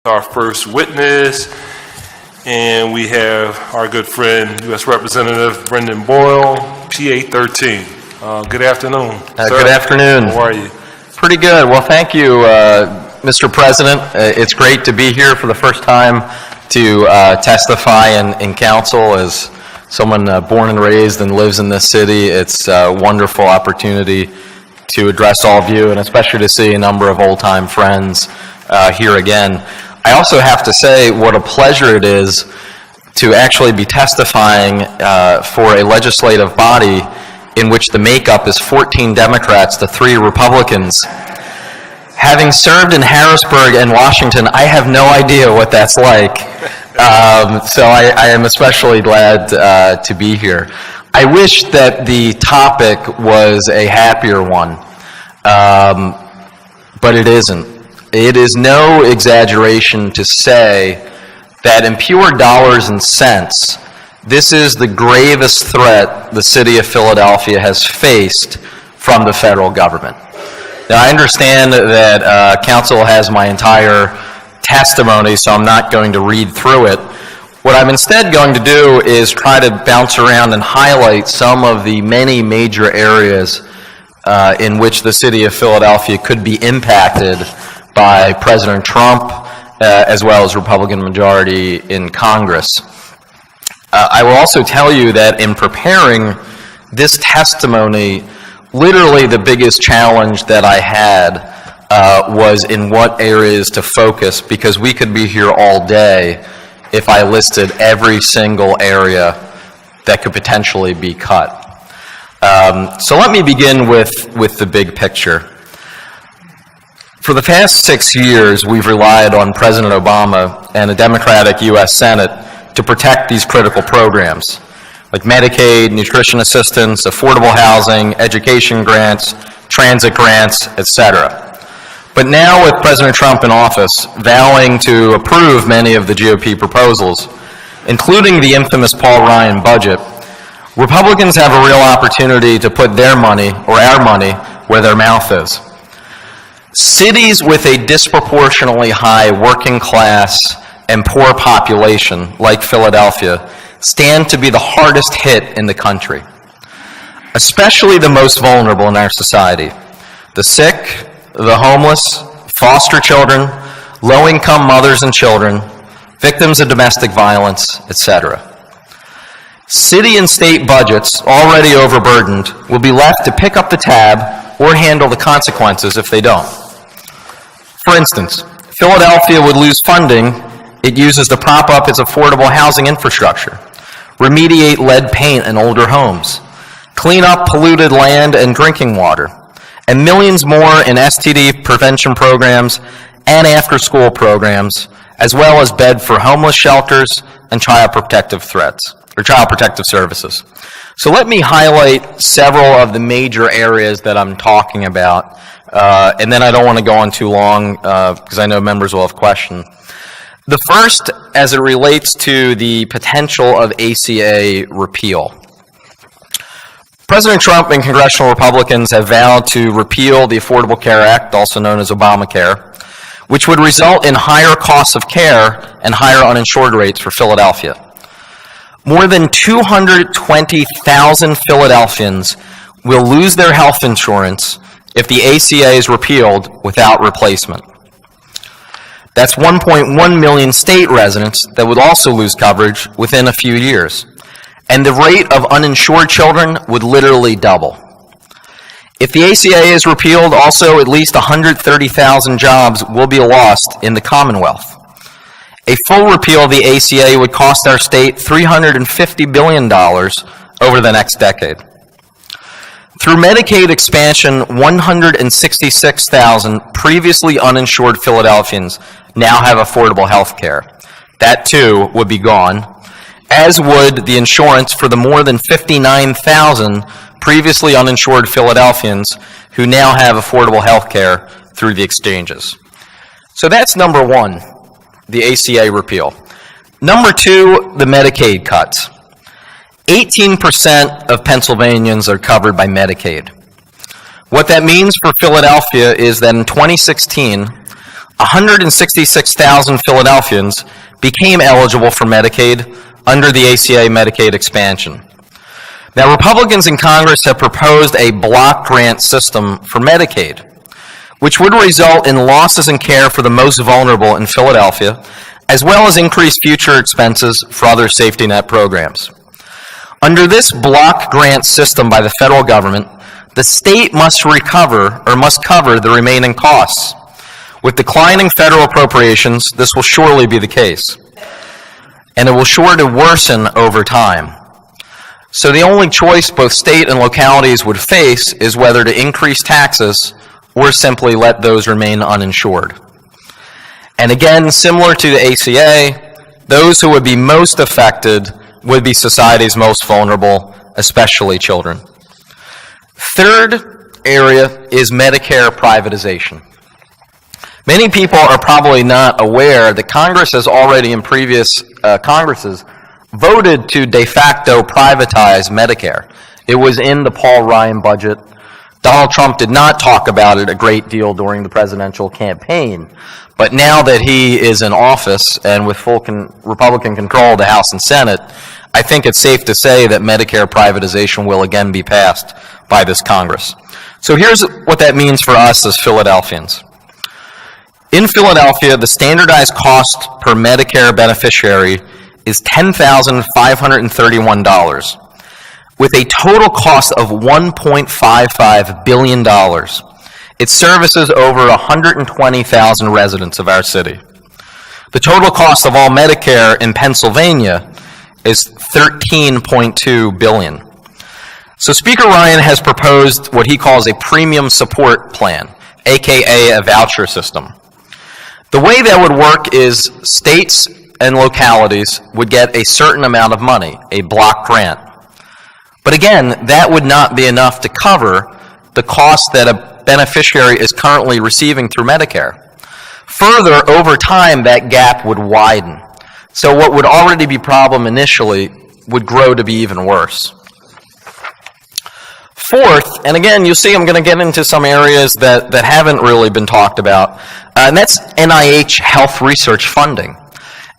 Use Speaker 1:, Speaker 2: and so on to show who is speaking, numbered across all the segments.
Speaker 1: Our first witness, and we have our good friend, U.S. Representative Brendan Boyle, PA 13. Good afternoon.
Speaker 2: Good afternoon.
Speaker 1: How are you?
Speaker 2: Pretty good. Well, thank you, Mr. President. It's great to be here for the first time to testify in council as someone born and raised and lives in this city. It's a wonderful opportunity to address all of you, and especially to see a number of old-time friends here again. I also have to say what a pleasure it is to actually be testifying for a legislative body in which the makeup is 14 Democrats to 3 Republicans. Having served in Harrisburg and Washington, I have no idea what that's like. So I am especially glad to be here. I wish that the topic was a happier one, but it isn't. It is no exaggeration to say that in pure dollars and cents, this is the gravest threat the city of Philadelphia has faced from the federal government. Now, I understand that council has my entire testimony, so I'm not going to read through it. What I'm instead going to do is try to bounce around and highlight some of the many major areas in which the city of Philadelphia could be impacted by President Trump, as well as Republican majority in Congress. I will also tell you that in preparing this testimony, literally the biggest challenge that I had was in what areas to focus, because we could be here all day if I listed every single area that could potentially be cut. So let me begin with the big picture. For the past 6 years, we've relied on President Obama and a Democratic U.S. Senate to protect these critical programs, like Medicaid, nutrition assistance, affordable housing, education grants, transit grants, etc. But now with President Trump in office, vowing to approve many of the GOP proposals, including the infamous Paul Ryan budget, Republicans have a real opportunity to put their money, or our money, where their mouth is. Cities with a disproportionately high working class and poor population, like Philadelphia, stand to be the hardest hit in the country, especially the most vulnerable in our society: the sick, the homeless, foster children, low-income mothers and children, victims of domestic violence, etc. City and state budgets, already overburdened, will be left to pick up the tab or handle the consequences if they don't. For instance, Philadelphia would lose funding it uses to prop up its affordable housing infrastructure, remediate lead paint in older homes, clean up polluted land and drinking water, and millions more in STD prevention programs and after-school programs, as well as bed for homeless shelters and child protective services. So let me highlight several of the major areas that I'm talking about, and then I don't want to go on too long because I know members will have questions. The first, as it relates to the potential of ACA repeal. President Trump and congressional Republicans have vowed to repeal the Affordable Care Act, also known as Obamacare, which would result in higher costs of care and higher uninsured rates for Philadelphia. More than 220,000 Philadelphians will lose their health insurance if the ACA is repealed without replacement. That's 1.1 million state residents that would also lose coverage within a few years. And the rate of uninsured children would literally double. If the ACA is repealed, also at least 130,000 jobs will be lost in the Commonwealth. A full repeal of the ACA would cost our state $350 billion over the next decade. Through Medicaid expansion, 166,000 previously uninsured Philadelphians now have affordable health care. That too would be gone, as would the insurance for the more than 59,000 previously uninsured Philadelphians who now have affordable health care through the exchanges. So that's number one, the ACA repeal. Number two, the Medicaid cuts. 18% of Pennsylvanians are covered by Medicaid. What that means for Philadelphia is that in 2016, 166,000 Philadelphians became eligible for Medicaid under the ACA Medicaid expansion. Now, Republicans in Congress have proposed a block grant system for Medicaid, which would result in losses in care for the most vulnerable in Philadelphia, as well as increased future expenses for other safety net programs. Under this block grant system by the federal government, the state must cover the remaining costs. With declining federal appropriations, this will surely be the case, and it will sure to worsen over time. So the only choice both state and localities would face is whether to increase taxes or simply let those remain uninsured. And again, similar to the ACA, those who would be most affected would be society's most vulnerable, especially children. Third area is Medicare privatization. Many people are probably not aware that Congress has already in previous Congresses voted to de facto privatize Medicare. It was in the Paul Ryan budget. Donald Trump did not talk about it a great deal during the presidential campaign, but now that he is in office and with full Republican control of the House and Senate, I think it's safe to say that Medicare privatization will again be passed by this Congress. So here's what that means for us as Philadelphians. In Philadelphia, the standardized cost per Medicare beneficiary is $10,531, with a total cost of $1.55 billion. It services over 120,000 residents of our city. The total cost of all Medicare in Pennsylvania is $13.2 billion. So Speaker Ryan has proposed what he calls a premium support plan, aka a voucher system. The way that would work is states and localities would get a certain amount of money, a block grant. But again, that would not be enough to cover the cost that a beneficiary is currently receiving through Medicare. Further, over time, that gap would widen. So what would already be a problem initially would grow to be even worse. Fourth, and again, you'll see I'm going to get into some areas that haven't really been talked about, and that's NIH health research funding.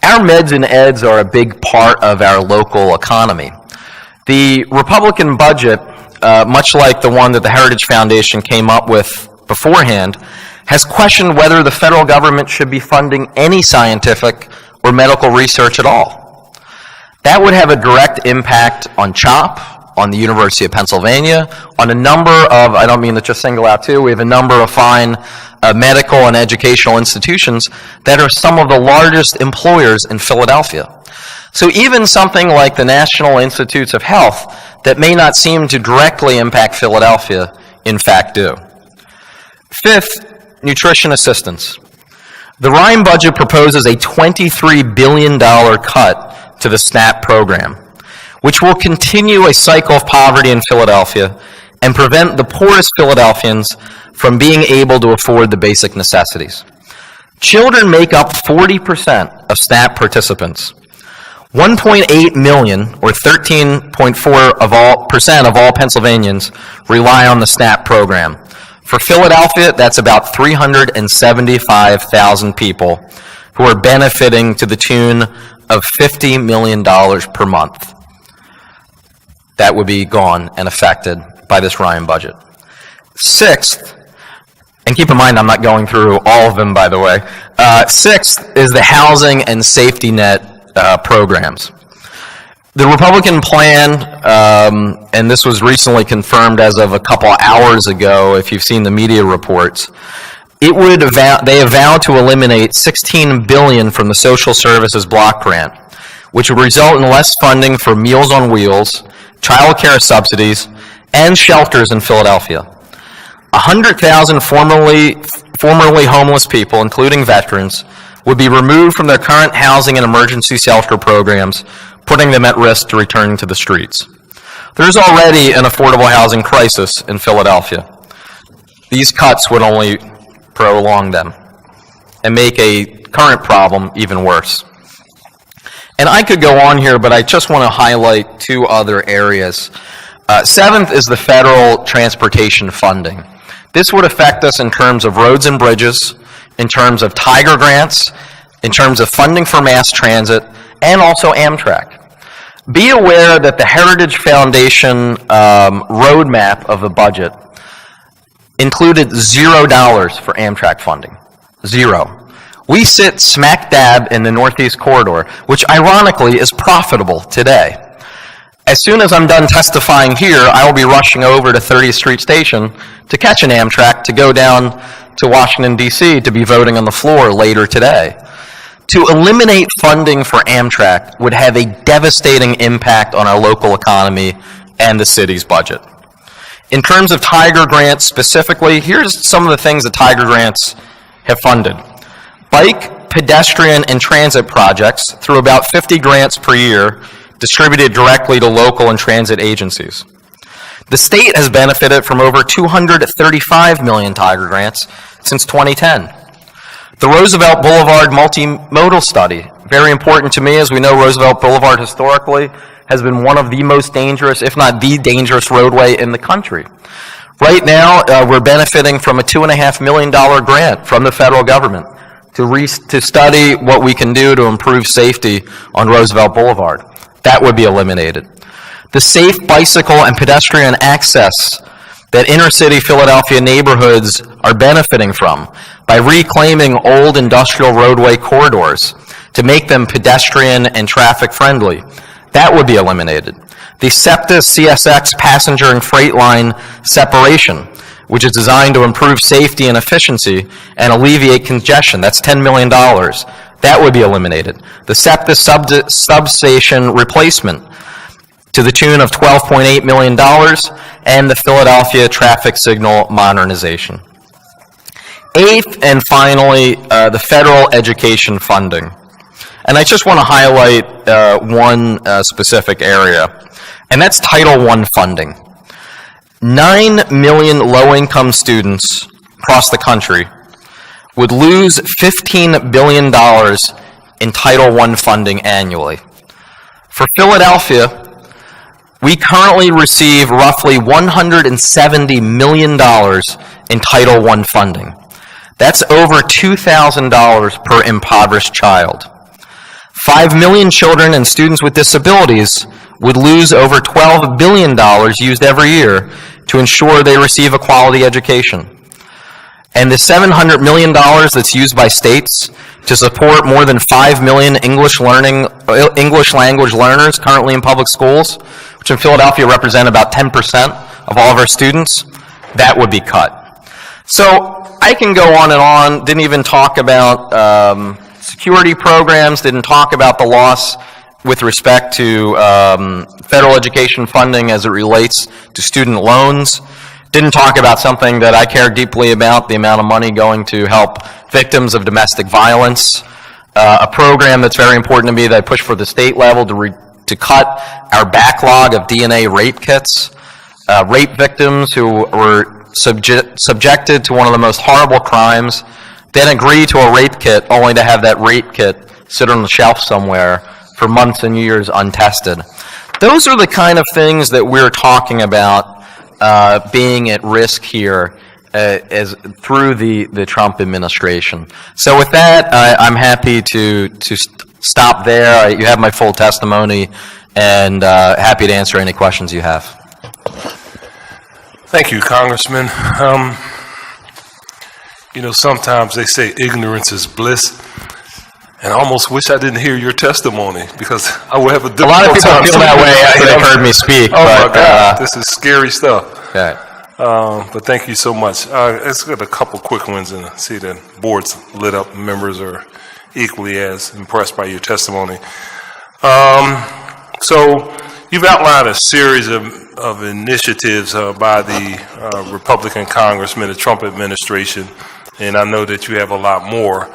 Speaker 2: Our meds and eds are a big part of our local economy. The Republican budget, much like the one that the Heritage Foundation came up with beforehand, has questioned whether the federal government should be funding any scientific or medical research at all. That would have a direct impact on CHOP, on the University of Pennsylvania, on a number of, I don't mean to just single out two, we have a number of fine medical and educational institutions that are some of the largest employers in Philadelphia. So even something like the National Institutes of Health that may not seem to directly impact Philadelphia, in fact do. Fifth, nutrition assistance. The Ryan budget proposes a $23 billion cut to the SNAP program, which will continue a cycle of poverty in Philadelphia and prevent the poorest Philadelphians from being able to afford the basic necessities. Children make up 40% of SNAP participants. 1.8 million, or 13.4% of all Pennsylvanians, rely on the SNAP program. For Philadelphia, that's about 375,000 people who are benefiting to the tune of $50 million per month. That would be gone and affected by this Ryan budget. Sixth, and keep in mind I'm not going through all of them, by the way. Sixth is the housing and safety net programs. The Republican plan, and this was recently confirmed as of a couple hours ago, if you've seen the media reports, they have vowed to eliminate $16 billion from the social services block grant, which would result in less funding for Meals on Wheels, child care subsidies, and shelters in Philadelphia. 100,000 formerly homeless people, including veterans, would be removed from their current housing and emergency shelter programs, putting them at risk to returning to the streets. There's already an affordable housing crisis in Philadelphia. These cuts would only prolong them and make a current problem even worse. And I could go on here, but I just want to highlight two other areas. Seventh is the federal transportation funding. This would affect us in terms of roads and bridges, in terms of Tiger grants, in terms of funding for mass transit, and also Amtrak. Be aware that the Heritage Foundation roadmap of the budget included $0 for Amtrak funding. Zero. We sit smack dab in the Northeast Corridor, which ironically is profitable today. As soon as I'm done testifying here, I will be rushing over to 30th Street Station to catch an Amtrak to go down to Washington, D.C. to be voting on the floor later today. To eliminate funding for Amtrak would have a devastating impact on our local economy and the city's budget. In terms of Tiger grants specifically, here's some of the things that Tiger grants have funded. Bike, pedestrian, and transit projects through about 50 grants per year distributed directly to local and transit agencies. The state has benefited from over 235 million Tiger grants since 2010. The Roosevelt Boulevard multimodal study, very important to me, as we know Roosevelt Boulevard historically has been one of the most dangerous, if not the dangerous roadway in the country. Right now, we're benefiting from a $2.5 million grant from the federal government to study what we can do to improve safety on Roosevelt Boulevard. That would be eliminated. The safe bicycle and pedestrian access that inner-city Philadelphia neighborhoods are benefiting from by reclaiming old industrial roadway corridors to make them pedestrian and traffic-friendly. That would be eliminated. The SEPTA CSX passenger and freight line separation, which is designed to improve safety and efficiency and alleviate congestion. That's $10 million. That would be eliminated. The SEPTA substation replacement to the tune of $12.8 million, and the Philadelphia traffic signal modernization. Eighth, and finally, the federal education funding. And I just want to highlight one specific area, and that's Title I funding. 9 million low-income students across the country would lose $15 billion in Title I funding annually. For Philadelphia, we currently receive roughly $170 million in Title I funding. That's over $2,000 per impoverished child. 5 million children and students with disabilities would lose over $12 billion used every year to ensure they receive a quality education. And the $700 million that's used by states to support more than 5 million English language learners currently in public schools, which in Philadelphia represent about 10% of all of our students, that would be cut. So I can go on and on, didn't even talk about security programs, didn't talk about the loss with respect to federal education funding as it relates to student loans. Didn't talk about something that I care deeply about, the amount of money going to help victims of domestic violence. A program that's very important to me that I push for the state level to cut our backlog of DNA rape kits. Rape victims who were subjected to one of the most horrible crimes, then agree to a rape kit only to have that rape kit sit on the shelf somewhere for months and years untested. Those are the kind of things that we're talking about being at risk here as through the Trump administration. So with that, I'm happy to stop there. You have my full testimony, and happy to answer any questions you have.
Speaker 1: Thank you, Congressman. You know, sometimes they say ignorance is bliss, and I almost wish I didn't hear your testimony because I would have a difficult time.
Speaker 2: A lot of people feel that way after they've heard me speak.
Speaker 1: Oh my God, this is scary stuff.
Speaker 2: Okay.
Speaker 1: But thank you so much. Let's get a couple quick ones and see the board's lit up. Members are equally as impressed by your testimony. So you've outlined a series of initiatives by the Republican Congressman, the Trump administration, and I know that you have a lot more.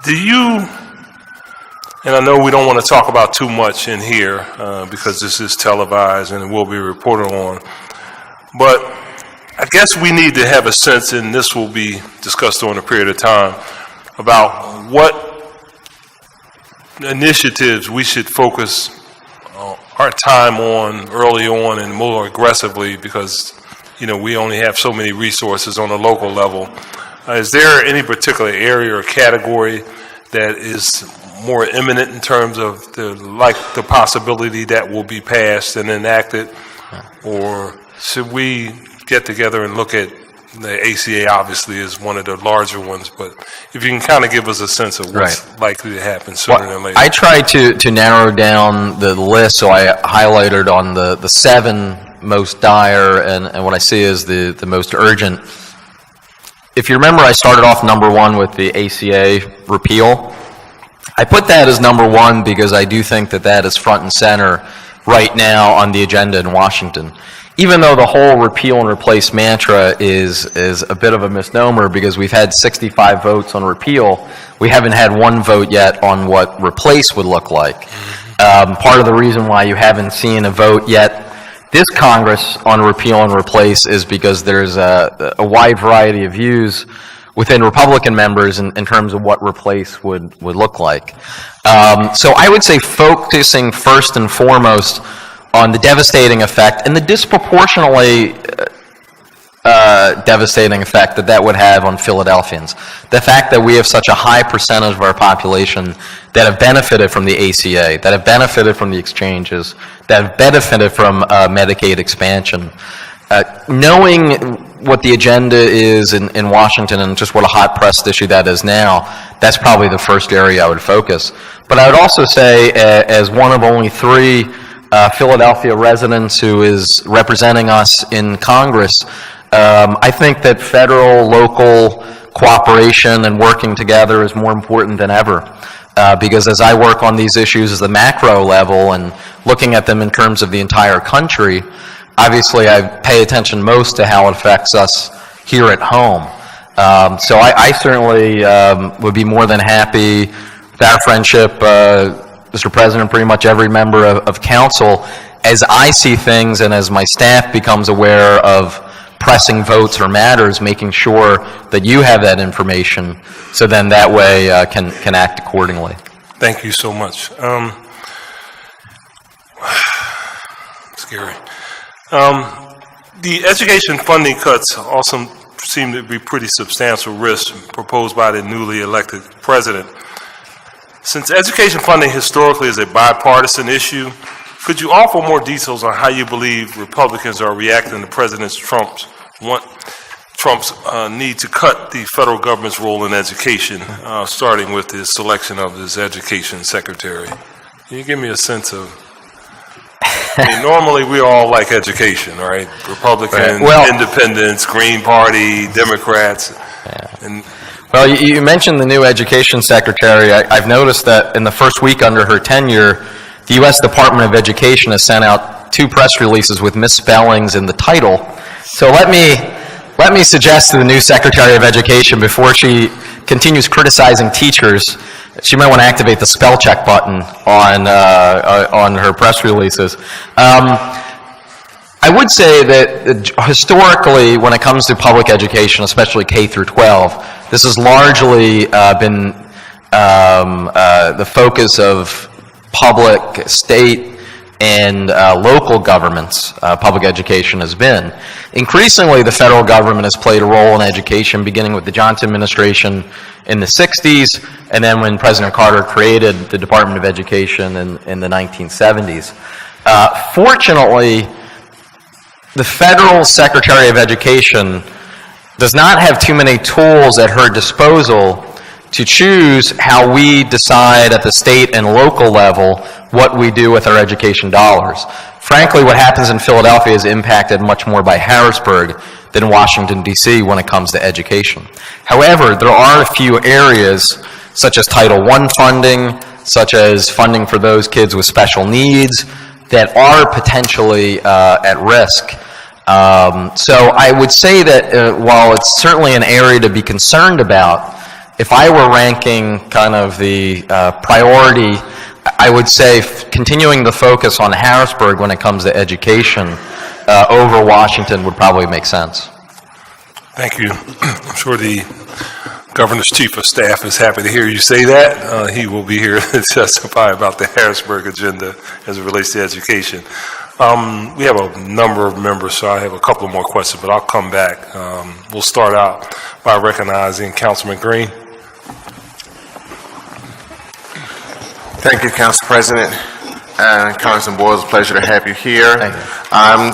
Speaker 1: Do you, and I know we don't want to talk about too much in here because this is televised and it will be reported on, but I guess we need to have a sense, and this will be discussed during a period of time, about what initiatives we should focus our time on early on and more aggressively because, you know, we only have so many resources on a local level. Is there any particular area or category that is more imminent in terms of the possibility that will be passed and enacted? Or should we get together and look at the ACA? Obviously is one of the larger ones, but if you can kind of give us a sense of what's likely to happen sooner than later.
Speaker 2: I tried to narrow down the list, so I highlighted on the 7 most dire and what I see as the most urgent. If you remember, I started off number 1 with the ACA repeal. I put that as number 1 because I do think that is front and center right now on the agenda in Washington. Even though the whole repeal and replace mantra is a bit of a misnomer because we've had 65 votes on repeal, we haven't had 1 vote yet on what replace would look like. Part of the reason why you haven't seen a vote yet this Congress on repeal and replace is because there's a wide variety of views within Republican members in terms of what replace would look like. So I would say focusing first and foremost on the devastating effect and the disproportionately devastating effect that would have on Philadelphians. The fact that we have such a high percentage of our population that have benefited from the ACA, that have benefited from the exchanges, that have benefited from Medicaid expansion. Knowing what the agenda is in Washington and just what a hot pressed issue that is now, that's probably the first area I would focus. But I would also say, as one of only 3 Philadelphia residents who is representing us in Congress, I think that federal, local cooperation and working together is more important than ever. Because as I work on these issues at the macro level and looking at them in terms of the entire country, obviously I pay attention most to how it affects us here at home. So I certainly would be more than happy with our friendship, Mr. President, pretty much every member of council, as I see things and as my staff becomes aware of pressing votes or matters, making sure that you have that information so then that way can act accordingly.
Speaker 1: Thank you so much. Scary. The education funding cuts also seem to be pretty substantial risks proposed by the newly elected president. Since education funding historically is a bipartisan issue, could you offer more details on how you believe Republicans are reacting to President Trump's need to cut the federal government's role in education, starting with his selection of his education secretary? Can you give me a sense of, I mean, normally we all like education, right? Republicans, Independents, Green Party, Democrats. And
Speaker 2: well, you mentioned the new education secretary. I've noticed that in the first week under her tenure, the U.S. Department of Education has sent out 2 press releases with misspellings in the title. So let me suggest to the new Secretary of Education, before she continues criticizing teachers, she might want to activate the spell check button on her press releases. I would say that historically, when it comes to public education, especially K through 12, this has largely been the focus of public, state, and local governments. Public education has been. Increasingly, the federal government has played a role in education, beginning with the Johnson administration in the 60s, and then when President Carter created the Department of Education in the 1970s. Fortunately, the federal Secretary of Education does not have too many tools at her disposal to choose how we decide at the state and local level what we do with our education dollars. Frankly, what happens in Philadelphia is impacted much more by Harrisburg than Washington, D.C. when it comes to education. However, there are a few areas, such as Title I funding, such as funding for those kids with special needs, that are potentially at risk. So I would say that while it's certainly an area to be concerned about, if I were ranking kind of the priority, I would say continuing the focus on Harrisburg when it comes to education over Washington would probably make sense.
Speaker 1: Thank you. I'm sure the Governor's Chief of Staff is happy to hear you say that. He will be here to testify about the Harrisburg agenda as it relates to education. We have a number of members, so I have a couple more questions, but I'll come back. We'll start out by recognizing Councilman Green.
Speaker 3: Thank you, Council President. Congressman Boyle, it's a pleasure to have you here.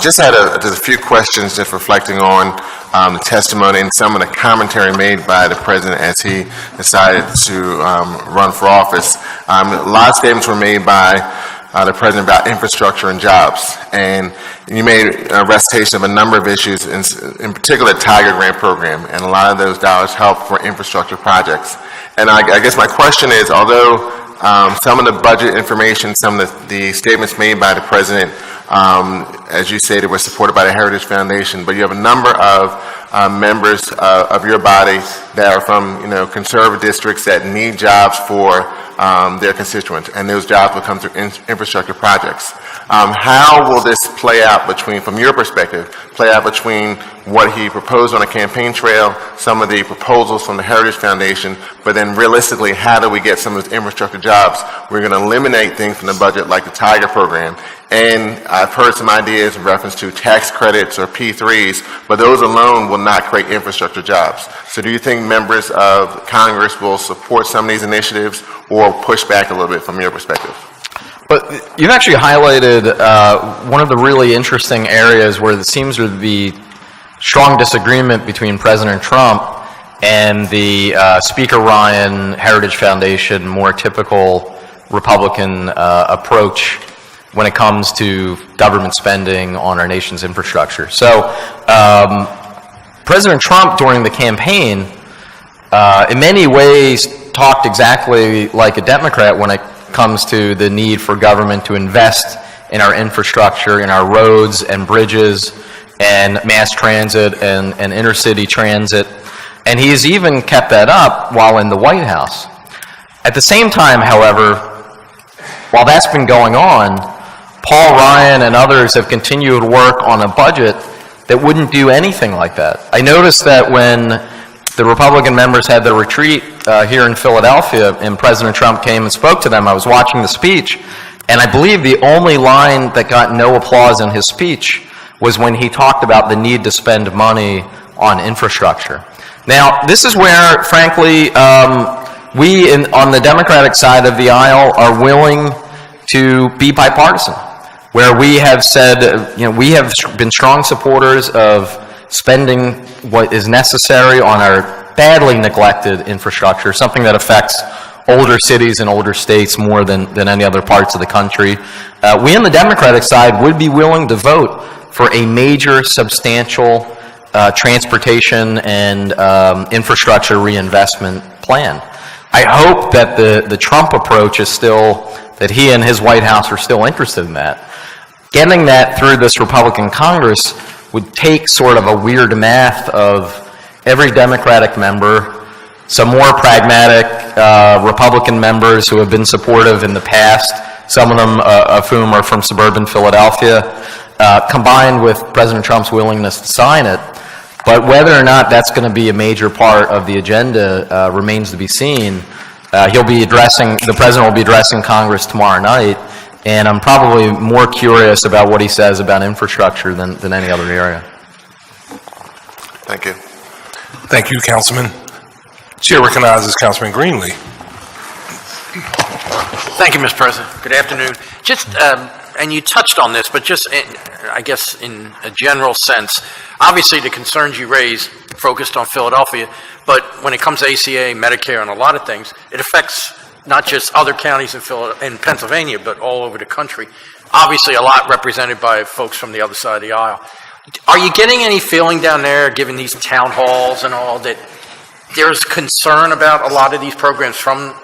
Speaker 3: Just had just a few questions, just reflecting on the testimony and some of the commentary made by the President as he decided to run for office. A lot of statements were made by the President about infrastructure and jobs, and you made a recitation of a number of issues, in particular the Tiger Grant program, and a lot of those dollars help for infrastructure projects. And I guess my question is, although some of the budget information, some of the statements made by the President, as you stated, were supported by the Heritage Foundation, but you have a number of members of your body that are from, conservative districts that need jobs for their constituents, and those jobs will come through infrastructure projects. How will this play out from your perspective, between what he proposed on a campaign trail, some of the proposals from the Heritage Foundation, but then realistically, how do we get some of those infrastructure jobs? We're going to eliminate things from the budget like the Tiger program, and I've heard some ideas in reference to tax credits or P3s, but those alone will not create infrastructure jobs. So do you think members of Congress will support some of these initiatives or push back a little bit from your perspective?
Speaker 2: But you've actually highlighted one of the really interesting areas where there seems to be strong disagreement between President Trump and the Speaker Ryan Heritage Foundation, more typical Republican approach when it comes to government spending on our nation's infrastructure. So President Trump, during the campaign, in many ways talked exactly like a Democrat when it comes to the need for government to invest in our infrastructure, in our roads and bridges and mass transit and intercity transit. And he has even kept that up while in the White House. At the same time, however, while that's been going on, Paul Ryan and others have continued to work on a budget that wouldn't do anything like that. I noticed that when the Republican members had their retreat here in Philadelphia and President Trump came and spoke to them, I was watching the speech, and I believe the only line that got no applause in his speech was when he talked about the need to spend money on infrastructure. Now, this is where, frankly, we on the Democratic side of the aisle are willing to be bipartisan, where we have said, we have been strong supporters of spending what is necessary on our badly neglected infrastructure, something that affects older cities and older states more than any other parts of the country. We on the Democratic side would be willing to vote for a major, substantial transportation and infrastructure reinvestment plan. I hope that the Trump approach is still, that he and his White House are still interested in that. Getting that through this Republican Congress would take sort of a weird math of every Democratic member, some more pragmatic Republican members who have been supportive in the past, some of them of whom are from suburban Philadelphia, combined with President Trump's willingness to sign it. But whether or not that's going to be a major part of the agenda remains to be seen. The President will be addressing Congress tomorrow night, and I'm probably more curious about what he says about infrastructure than any other area.
Speaker 3: Thank you.
Speaker 1: Thank you, Councilman. Chair recognizes Councilman Greenlee.
Speaker 4: Thank you, Mr. President. Good afternoon. Just, and you touched on this, but just, I guess in a general sense, obviously the concerns you raised focused on Philadelphia, but when it comes to ACA, Medicare, and a lot of things, it affects not just other counties in Pennsylvania, but all over the country. Obviously, a lot represented by folks from the other side of the aisle. Are you getting any feeling down there, given these town halls and all, that there's concern about a lot of these programs from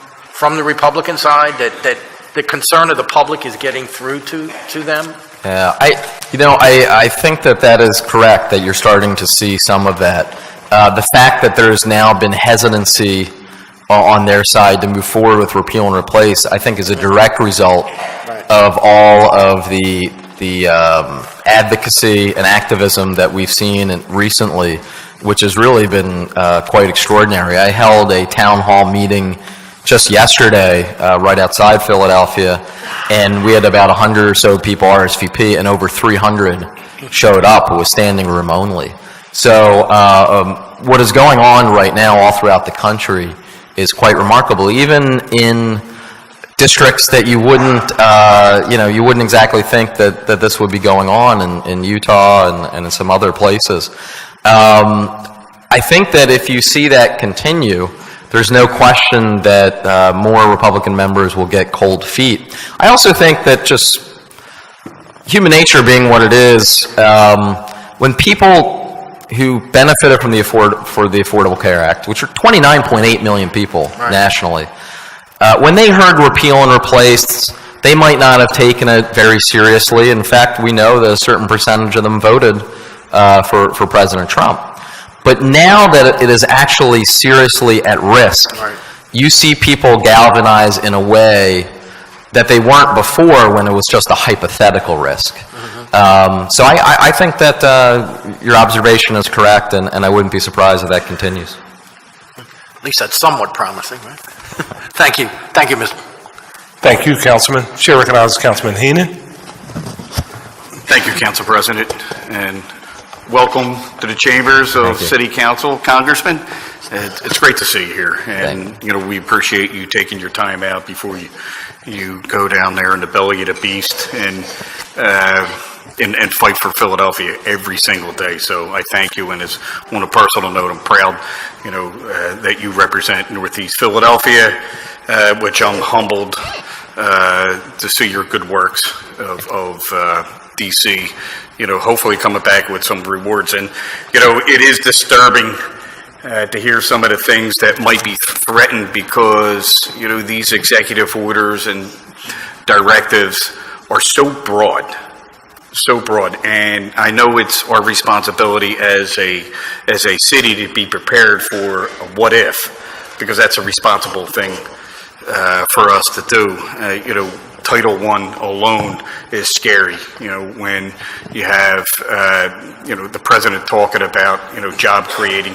Speaker 4: the Republican side, that the concern of the public is getting through to them?
Speaker 2: Yeah, I think that is correct, that you're starting to see some of that. The fact that there's now been hesitancy on their side to move forward with repeal and replace, I think, is a direct result of all of the advocacy and activism that we've seen recently, which has really been quite extraordinary. I held a town hall meeting just yesterday, right outside Philadelphia, and we had about 100 or so people RSVP, and over 300 showed up. It was standing room only. So what is going on right now all throughout the country is quite remarkable. Even in districts that you wouldn't, you wouldn't exactly think that this would be going on in Utah and in some other places. I think that if you see that continue, there's no question that more Republican members will get cold feet. I also think that just human nature being what it is, when people who benefited from the Affordable Care Act, which are 29.8 million people nationally, when they heard repeal and replace, they might not have taken it very seriously. In fact, we know that a certain percentage of them voted for President Trump. But now that it is actually seriously at risk, you see people galvanize in a way that they weren't before when it was just a hypothetical risk. So I think that your observation is correct, and I wouldn't be surprised if that continues.
Speaker 4: At least that's somewhat promising, right? Thank you. Thank you, Mr.
Speaker 1: Thank you, Councilman. Chair recognizes Councilman Heenan.
Speaker 5: Thank you, Council President, and welcome to the chambers of City Council, Congressman. It's great to see you here, and we appreciate you taking your time out before you go down there in the belly of the beast and fight for Philadelphia every single day. So I thank you, and on a personal note, I'm proud, that you represent Northeast Philadelphia, which I'm humbled to see your good works of DC, hopefully coming back with some rewards. And, it is disturbing to hear some of the things that might be threatened because, these executive orders and directives are so broad. And I know it's our responsibility as a city to be prepared for a what if, because that's a responsible thing for us to do. Title I alone is scary, when you have, the president talking about, job creating,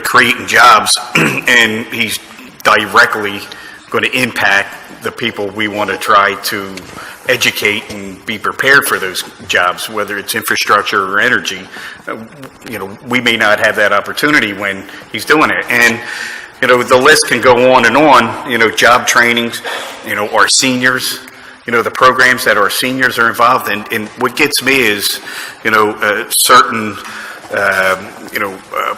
Speaker 5: creating jobs, and he's directly going to impact the people we want to try to educate and be prepared for those jobs, whether it's infrastructure or energy. We may not have that opportunity when he's doing it. And the list can go on and on, job trainings, our seniors, the programs that our seniors are involved in. And what gets me is, a certain,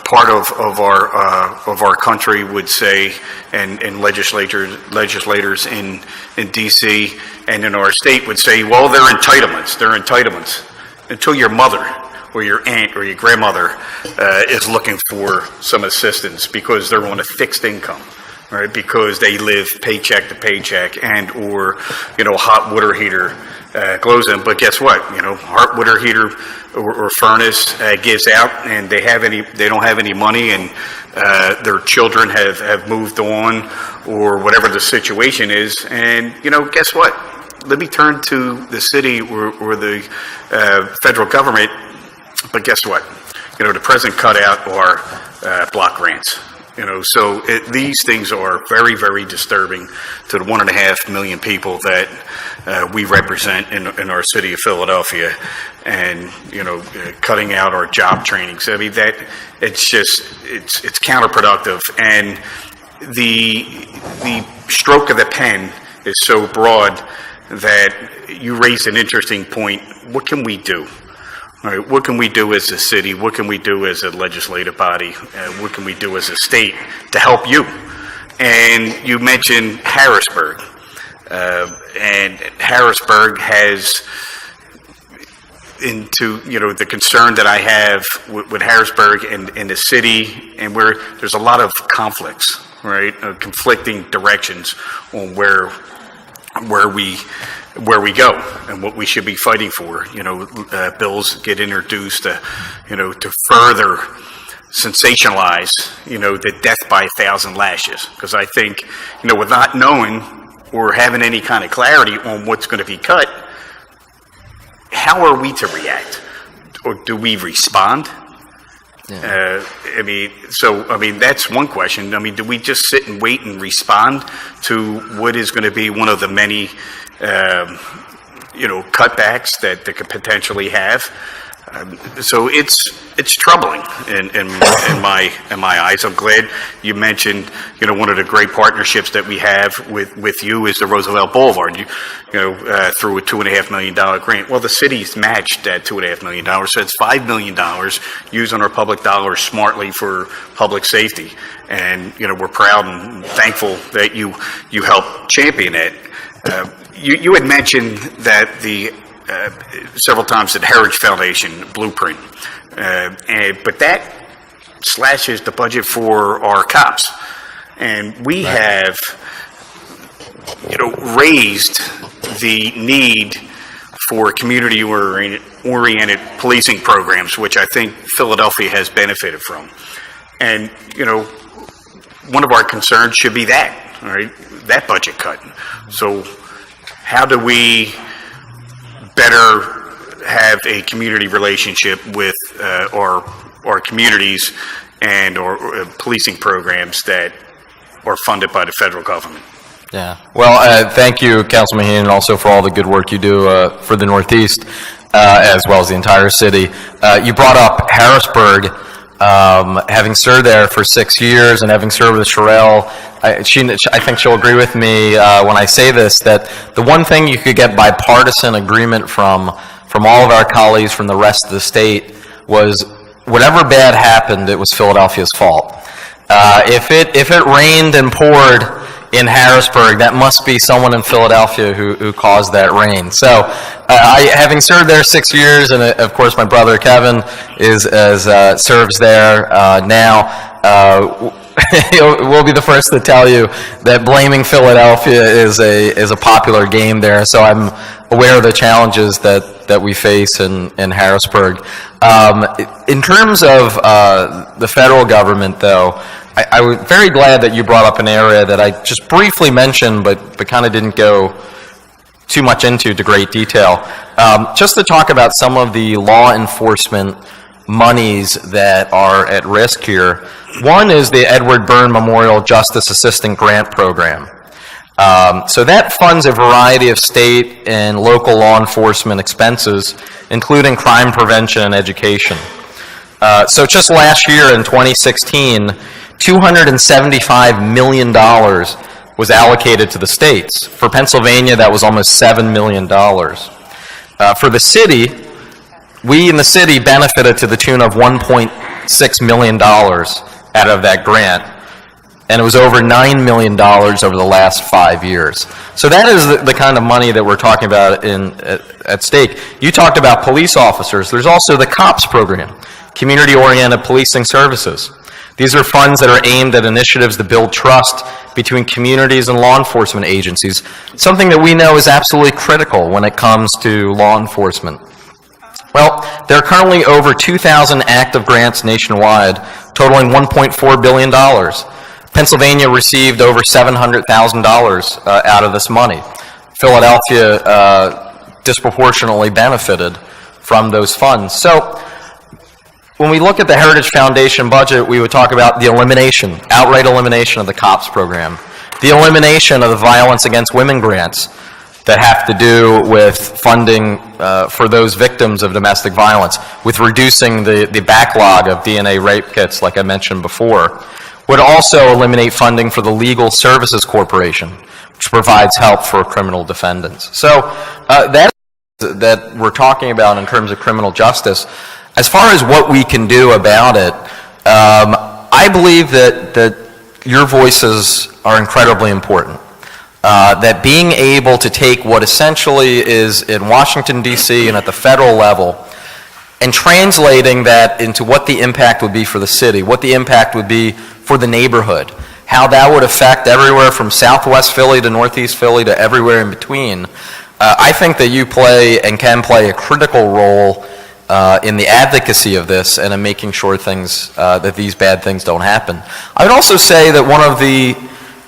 Speaker 5: part of our country would say, and legislators in DC and in our state would say, well, they're entitlements, until your mother or your aunt or your grandmother is looking for some assistance because they're on a fixed income, right? Because they live paycheck to paycheck, and or hot water heater glows them. But guess what? Hot water heater or furnace gives out, and they don't have any money, and their children have moved on, or whatever the situation is. And guess what? Let me turn to the city or the federal government. But guess what? The president cut out our block grants. So these things are very, very disturbing to the 1.5 million people that we represent in our city of Philadelphia, and cutting out our job trainings. I mean, that it's counterproductive, and the stroke of the pen is so broad that you raised an interesting point. What can we do? All right, what can we do as a city? What can we do as a legislative body? What can we do as a state to help you? And you mentioned Harrisburg. And Harrisburg has, into the concern that I have with Harrisburg and the city, and where there's a lot of conflicts, right? Conflicting directions on where we go and what we should be fighting for. Bills get introduced to further sensationalize, the death by 1,000 lashes. Because I think, with not knowing or having any kind of clarity on what's going to be cut, how are we to react? Or do we respond? I mean, that's one question. I mean, do we just sit and wait and respond to what is going to be one of the many, cutbacks that they could potentially have? So it's troubling in my eyes. I'm glad you mentioned, one of the great partnerships that we have with you is the Roosevelt Boulevard. Through a $2.5 million grant. Well, the city's matched that $2.5 million, so it's $5 million using our public dollars smartly for public safety. And we're proud and thankful that you helped champion it. You had mentioned that several times the Heritage Foundation blueprint, but that slashes the budget for our cops, and we have, raised the need for community-oriented policing programs, which I think Philadelphia has benefited from, and one of our concerns should be that, all right, that budget cut. So, how do we better have a community relationship with our communities and our policing programs that are funded by the federal government?
Speaker 2: Yeah. Well, thank you, Councilman Heenan, also for all the good work you do for the Northeast, as well as the entire city. You brought up Harrisburg. Having served there for 6 years and having served with Sherelle, I think she'll agree with me when I say this, that the one thing you could get bipartisan agreement from all of our colleagues from the rest of the state was whatever bad happened, it was Philadelphia's fault. If it rained and poured in Harrisburg, that must be someone in Philadelphia who caused that rain. So, having served there 6 years, and of course my brother Kevin serves there now, we'll be the first to tell you that blaming Philadelphia is a popular game there. So I'm aware of the challenges that we face in Harrisburg. In terms of the federal government, though, I was very glad that you brought up an area that I just briefly mentioned, but kind of didn't go too much into to great detail. Just to talk about some of the law enforcement monies that are at risk here. One is the Edward Byrne Memorial Justice Assistant Grant Program. So that funds a variety of state and local law enforcement expenses, including crime prevention and education. So just last year in 2016, $275 million was allocated to the states. For Pennsylvania, that was almost $7 million. For the city, we in the city benefited to the tune of $1.6 million out of that grant, and it was over $9 million over the last 5 years. So that is the kind of money that we're talking about at stake. You talked about police officers. There's also the COPS program, Community-Oriented Policing Services. These are funds that are aimed at initiatives to build trust between communities and law enforcement agencies, something that we know is absolutely critical when it comes to law enforcement. Well, there are currently over 2,000 active grants nationwide, totaling $1.4 billion. Pennsylvania received over $700,000 out of this money. Philadelphia disproportionately benefited from those funds. So, when we look at the Heritage Foundation budget, we would talk about the outright elimination of the COPS program, the elimination of the Violence Against Women grants that have to do with funding for those victims of domestic violence, with reducing the backlog of DNA rape kits, like I mentioned before. Would also eliminate funding for the Legal Services Corporation, which provides help for criminal defendants. So that we're talking about in terms of criminal justice. As far as what we can do about it, I believe that your voices are incredibly important. That being able to take what essentially is in Washington, D.C. and at the federal level, and translating that into what the impact would be for the city, what the impact would be for the neighborhood, how that would affect everywhere from Southwest Philly to Northeast Philly to everywhere in between. I think that you play and can play a critical role in the advocacy of this and in making sure that these bad things don't happen. I would also say that one of the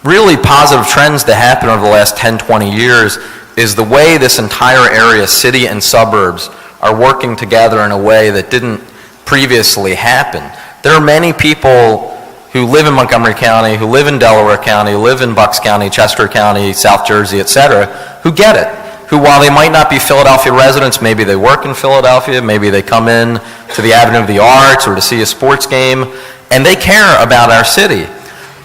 Speaker 2: really positive trends to happen over the last 10, 20 years is the way this entire area, city and suburbs, are working together in a way that didn't previously happen. There are many people who live in Montgomery County, who live in Delaware County, who live in Bucks County, Chester County, South Jersey, et cetera, who get it. Who, while they might not be Philadelphia residents, maybe they work in Philadelphia, maybe they come in to the Avenue of the Arts or to see a sports game, and they care about our city.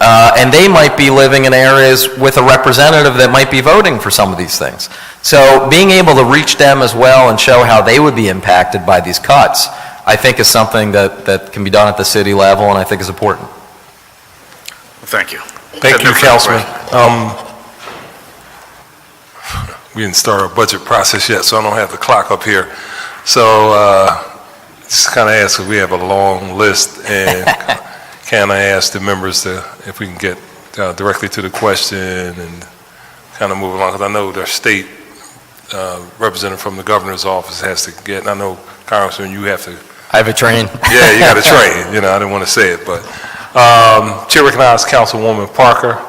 Speaker 2: And they might be living in areas with a representative that might be voting for some of these things. So being able to reach them as well and show how they would be impacted by these cuts, I think is something that can be done at the city level, and I think is important.
Speaker 5: Thank you.
Speaker 1: Thank you, Councilman. We didn't start our budget process yet, so I don't have the clock up here. So just kind of ask if we have a long list, and can I ask the members if we can get directly to the question and kind of move along, because I know their state representative from the governor's office has to get, and I know, Congressman, you have to.
Speaker 2: I have a train.
Speaker 1: Yeah, you got to train. You know, I didn't want to say it, but Chair recognizes Councilwoman Parker.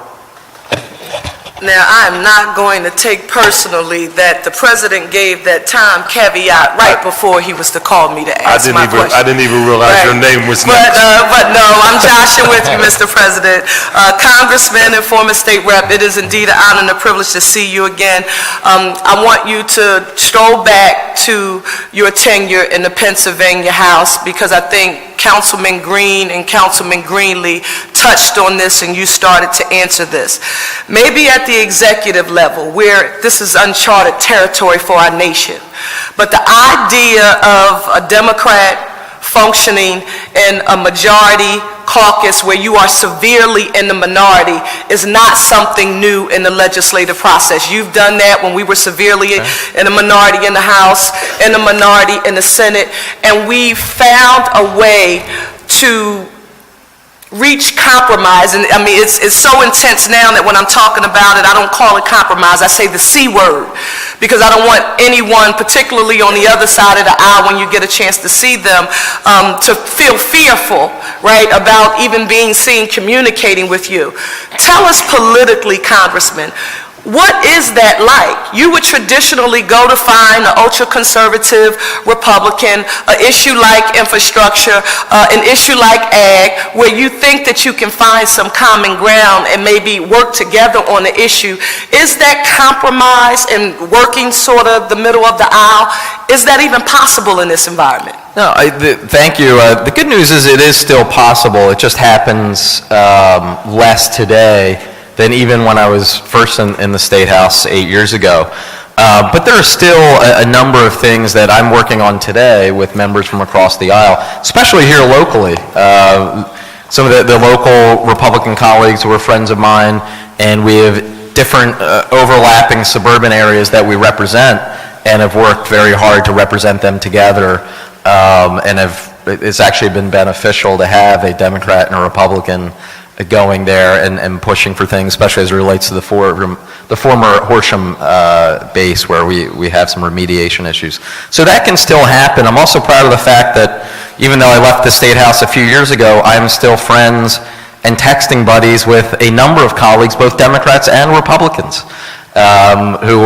Speaker 6: Now, I'm not going to take personally that the president gave that time caveat right before he was to call me to ask my question.
Speaker 1: I didn't even realize your name was
Speaker 6: But
Speaker 1: next.
Speaker 6: no, I'm joshing with you, Mr. President. Congressman and former state rep, it is indeed an honor and a privilege to see you again. I want you to stroll back to your tenure in the Pennsylvania House, because I think Councilman Green and Councilman Greenlee touched on this and you started to answer this. Maybe at the executive level, where this is uncharted territory for our nation, but the idea of a Democrat functioning in a majority caucus where you are severely in the minority is not something new in the legislative process. You've done that when we were severely in a minority in the House, in a minority in the Senate, and we found a way to reach compromise. And I mean, it's so intense now that when I'm talking about it, I don't call it compromise, I say the C word, because I don't want anyone, particularly on the other side of the aisle when you get a chance to see them, to feel fearful, right, about even being seen communicating with you. Tell us politically, Congressman, what is that like? You would traditionally go to find an ultra-conservative Republican, an issue like infrastructure, an issue like ag, where you think that you can find some common ground and maybe work together on the issue. Is that compromise and working sort of the middle of the aisle, is that even possible in this environment?
Speaker 2: No, thank you. The good news is it is still possible. It just happens less today than even when I was first in the State House 8 years ago. But there are still a number of things that I'm working on today with members from across the aisle, especially here locally. Some of the local Republican colleagues who are friends of mine, and we have different overlapping suburban areas that we represent, and have worked very hard to represent them together, and it's actually been beneficial to have a Democrat and a Republican going there and pushing for things, especially as it relates to the former Horsham base, where we have some remediation issues. So that can still happen. I'm also proud of the fact that even though I left the State House a few years ago, I'm still friends and texting buddies with a number of colleagues, both Democrats and Republicans, who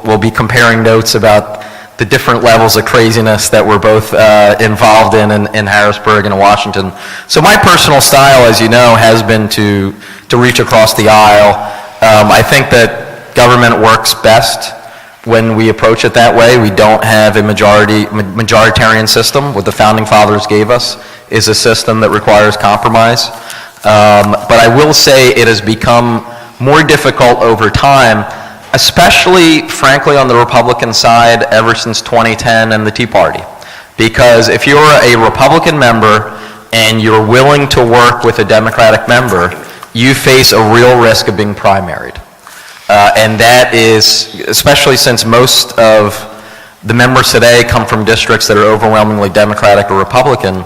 Speaker 2: will be comparing notes about the different levels of craziness that we're both involved in Harrisburg and Washington. So my personal style, as you know, has been to reach across the aisle. I think that government works best when we approach it that way. We don't have a majoritarian system. What the Founding Fathers gave us is a system that requires compromise. But I will say it has become more difficult over time, especially, frankly, on the Republican side ever since 2010 and the Tea Party. Because if you're a Republican member and you're willing to work with a Democratic member, you face a real risk of being primaried. And that is, especially since most of the members today come from districts that are overwhelmingly Democratic or Republican,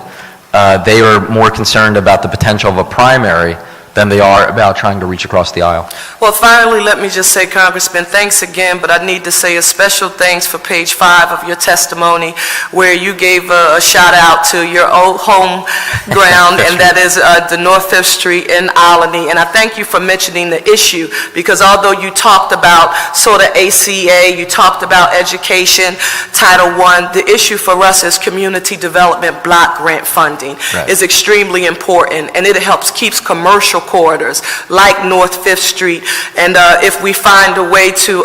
Speaker 2: they are more concerned about the potential of a primary than they are about trying to reach across the aisle.
Speaker 6: Well, finally, let me just say, Congressman, thanks again, but I need to say a special thanks for page 5 of your testimony, where you gave a shout out to your old home ground, and that is the North 5th Street in Alany. And I thank you for mentioning the issue, because although you talked about sort of ACA, you talked about education, Title I, the issue for us is community development block grant funding is extremely important, and it keeps commercial corridors like North 5th Street, and if we find a way to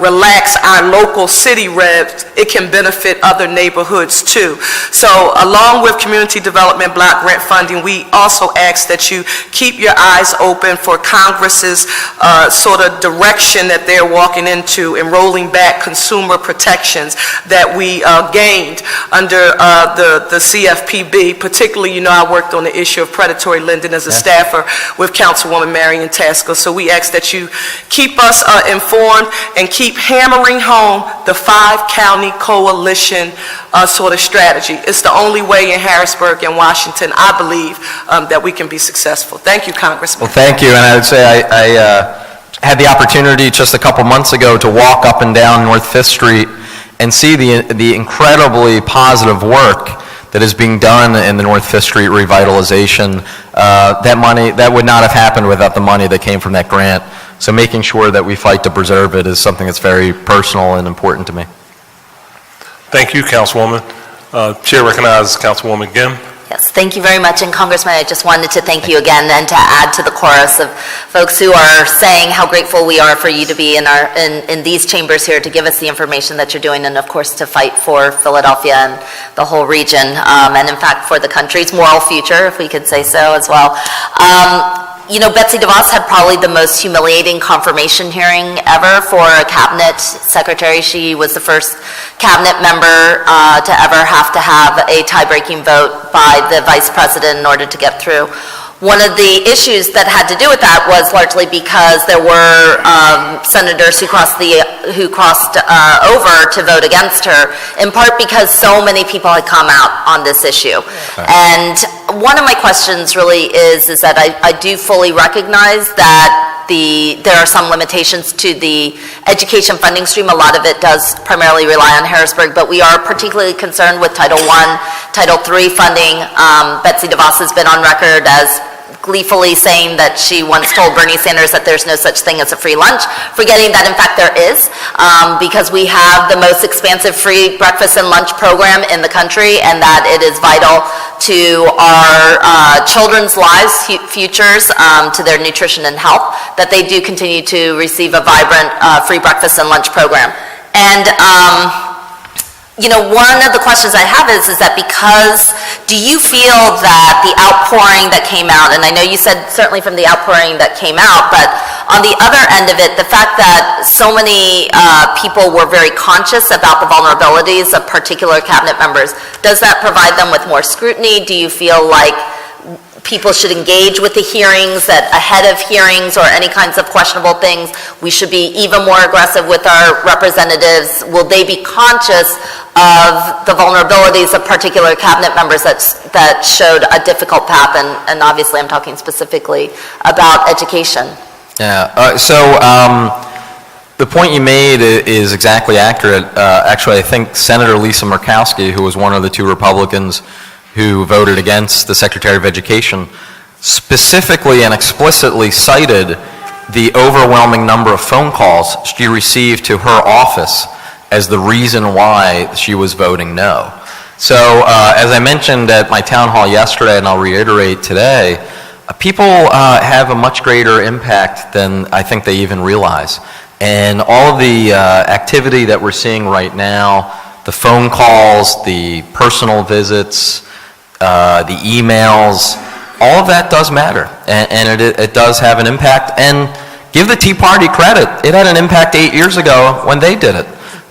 Speaker 6: relax our local city reps, it can benefit other neighborhoods too. So along with community development block grant funding, we also ask that you keep your eyes open for Congress's sort of direction that they're walking into in rolling back consumer protections that we gained under the CFPB. Particularly, you know, I worked on the issue of predatory lending as a staffer with Councilwoman Marion Tasker. So we ask that you keep us informed and keep hammering home the 5-county coalition sort of strategy. It's the only way in Harrisburg and Washington, I believe, that we can be successful. Thank you, Congressman.
Speaker 2: Well, thank you, and I would say I had the opportunity just a couple months ago to walk up and down North 5th Street and see the incredibly positive work that is being done in the North 5th Street revitalization. That would not have happened without the money that came from that grant. So making sure that we fight to preserve it is something that's very personal and important to me.
Speaker 1: Thank you, Councilwoman. Chair recognizes Councilwoman Gim.
Speaker 7: Yes, thank you very much. And Congressman, I just wanted to thank you again and to add to the chorus of folks who are saying how grateful we are for you to be in these chambers here to give us the information that you're doing, and of course to fight for Philadelphia and the whole region, and in fact for the country's moral future, if we could say so as well. You know, Betsy DeVos had probably the most humiliating confirmation hearing ever for a cabinet secretary. She was the first cabinet member to ever have a tie-breaking vote by the vice president in order to get through. One of the issues that had to do with that was largely because there were senators who crossed over to vote against her, in part because so many people had come out on this issue. And one of my questions really is that I do fully recognize that there are some limitations to the education funding stream. A lot of it does primarily rely on Harrisburg, but we are particularly concerned with Title I, Title III funding. Betsy DeVos has been on record as gleefully saying that she once told Bernie Sanders that there's no such thing as a free lunch, forgetting that in fact there is, because we have the most expansive free breakfast and lunch program in the country, and that it is vital to our children's lives, futures, to their nutrition and health, that they do continue to receive a vibrant free breakfast and lunch program. And you know, one of the questions I have is that do you feel that the outpouring that came out, and I know you said certainly from the outpouring that came out, but on the other end of it, the fact that so many people were very conscious about the vulnerabilities of particular cabinet members, does that provide them with more scrutiny? Do you feel like people should engage with the hearings, that ahead of hearings or any kinds of questionable things, we should be even more aggressive with our representatives? Will they be conscious of the vulnerabilities of particular cabinet members that showed a difficult path? And obviously I'm talking specifically about education.
Speaker 2: Yeah, the point you made is exactly accurate. Actually, I think Senator Lisa Murkowski, who was one of the two Republicans who voted against the Secretary of Education, specifically and explicitly cited the overwhelming number of phone calls she received to her office as the reason why she was voting no. So, as I mentioned at my town hall yesterday, and I'll reiterate today, people have a much greater impact than I think they even realize. And all of the activity that we're seeing right now, the phone calls, the personal visits, the emails, all of that does matter, and it does have an impact. And give the Tea Party credit; it had an impact 8 years ago when they did it.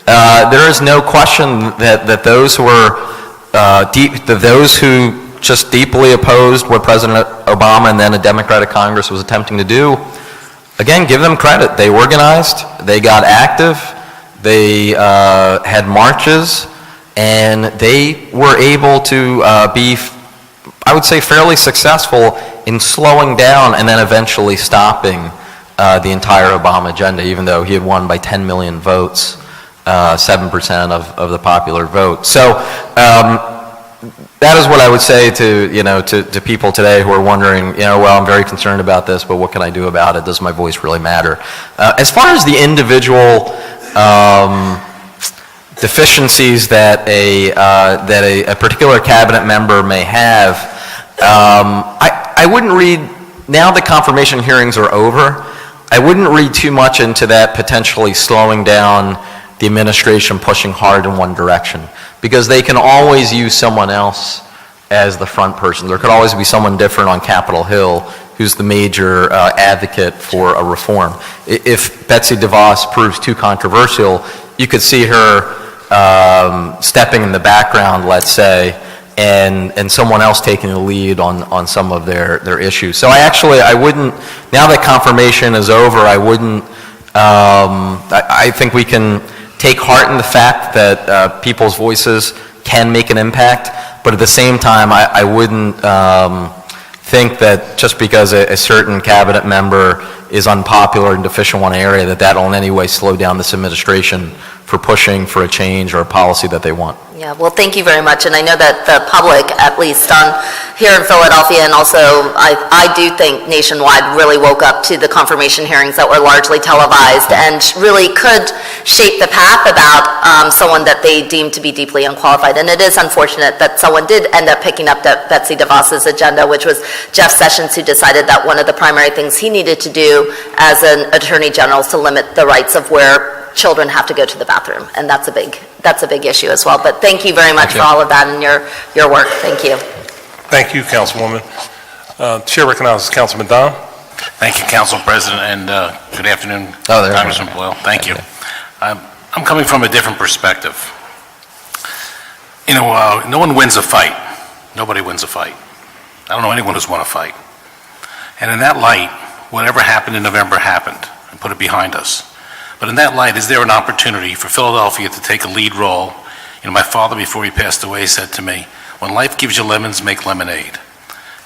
Speaker 2: There is no question that those who were those who just deeply opposed what President Obama and then a Democratic Congress was attempting to do, again, give them credit. They organized, they got active, they had marches, and they were able to be I would say, fairly successful in slowing down and then eventually stopping the entire Obama agenda, even though he had won by 10 million votes, 7% of the popular vote. So that is what I would say to people today who are wondering, well, I'm very concerned about this, but what can I do about it? Does my voice really matter? As far as the individual deficiencies that a particular cabinet member may have, I wouldn't read, now that confirmation hearings are over, I wouldn't read too much into that potentially slowing down the administration pushing hard in one direction, because they can always use someone else as the front person. There could always be someone different on Capitol Hill who's the major advocate for a reform. If Betsy DeVos proves too controversial, you could see her stepping in the background, let's say, and someone else taking the lead on some of their issues. So I wouldn't, now that confirmation is over, I wouldn't, I think we can take heart in the fact that people's voices can make an impact, but at the same time, I wouldn't think that just because a certain cabinet member is unpopular and deficient in one area, that will in any way slow down this administration for pushing for a change or a policy that they want.
Speaker 7: Yeah, well, thank you very much, and I know that the public, at least here in Philadelphia, and also I do think nationwide, really woke up to the confirmation hearings that were largely televised and really could shape the path about someone that they deemed to be deeply unqualified. And it is unfortunate that someone did end up picking up Betsy DeVos's agenda, which was Jeff Sessions, who decided that one of the primary things he needed to do as an attorney general is to limit the rights of where children have to go to the bathroom, and that's a big issue as well. But thank you very much for all of that and your work. Thank you.
Speaker 1: Thank you, Councilwoman. Chair recognizes Councilman Don.
Speaker 8: Thank you, Council President, and good afternoon, Congressman Boyle. Thank you. I'm coming from a different perspective. No one wins a fight. Nobody wins a fight. I don't know anyone who's won a fight. And in that light, whatever happened in November happened, and put it behind us. But in that light, is there an opportunity for Philadelphia to take a lead role? My father, before he passed away, said to me, when life gives you lemons, make lemonade.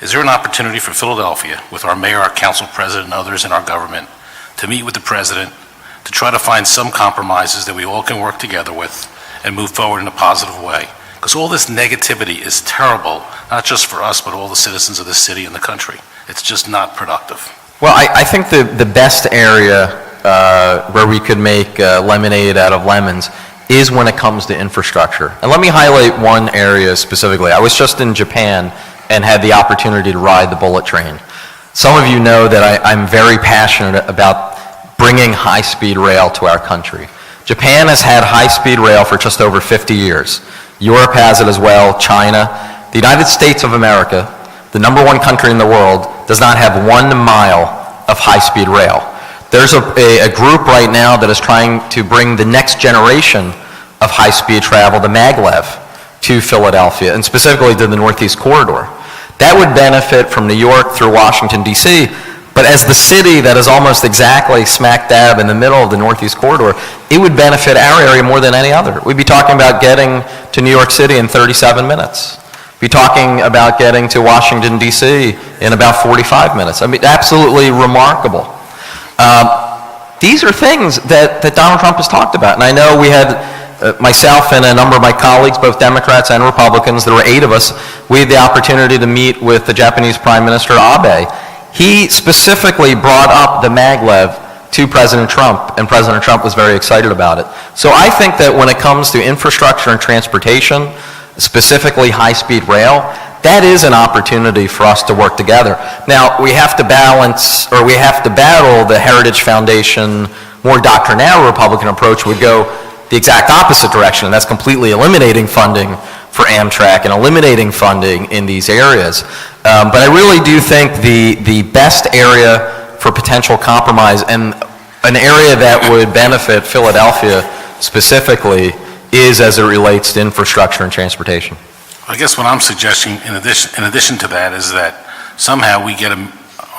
Speaker 8: Is there an opportunity for Philadelphia, with our mayor, our council president, and others in our government, to meet with the president, to try to find some compromises that we all can work together with and move forward in a positive way? Because all this negativity is terrible, not just for us, but all the citizens of this city and the country. It's just not productive.
Speaker 2: Well, I think the best area where we could make lemonade out of lemons is when it comes to infrastructure. And let me highlight one area specifically. I was just in Japan and had the opportunity to ride the bullet train. Some of you know that I'm very passionate about bringing high-speed rail to our country. Japan has had high-speed rail for just over 50 years. Europe has it as well, China. The United States of America, the #1 country in the world, does not have 1 mile of high-speed rail. There's a group right now that is trying to bring the next generation of high-speed travel, the maglev, to Philadelphia, and specifically to the Northeast Corridor. That would benefit from New York through Washington, D.C., but as the city that is almost exactly smack dab in the middle of the Northeast Corridor, it would benefit our area more than any other. We'd be talking about getting to New York City in 37 minutes. Be talking about getting to Washington, D.C. in about 45 minutes. I mean, absolutely remarkable. These are things that Donald Trump has talked about. And I know we had, myself and a number of my colleagues, both Democrats and Republicans, there were 8 of us, we had the opportunity to meet with the Japanese Prime Minister Abe. He specifically brought up the maglev to President Trump, and President Trump was very excited about it. So I think that when it comes to infrastructure and transportation, specifically high-speed rail, that is an opportunity for us to work together. Now, we have to balance, or we have to battle the Heritage Foundation, more doctrinaire Republican approach would go the exact opposite direction, and that's completely eliminating funding for Amtrak and eliminating funding in these areas. But I really do think the best area for potential compromise, and an area that would benefit Philadelphia specifically, is as it relates to infrastructure and transportation.
Speaker 8: I guess what I'm suggesting, in addition to that, is that somehow we get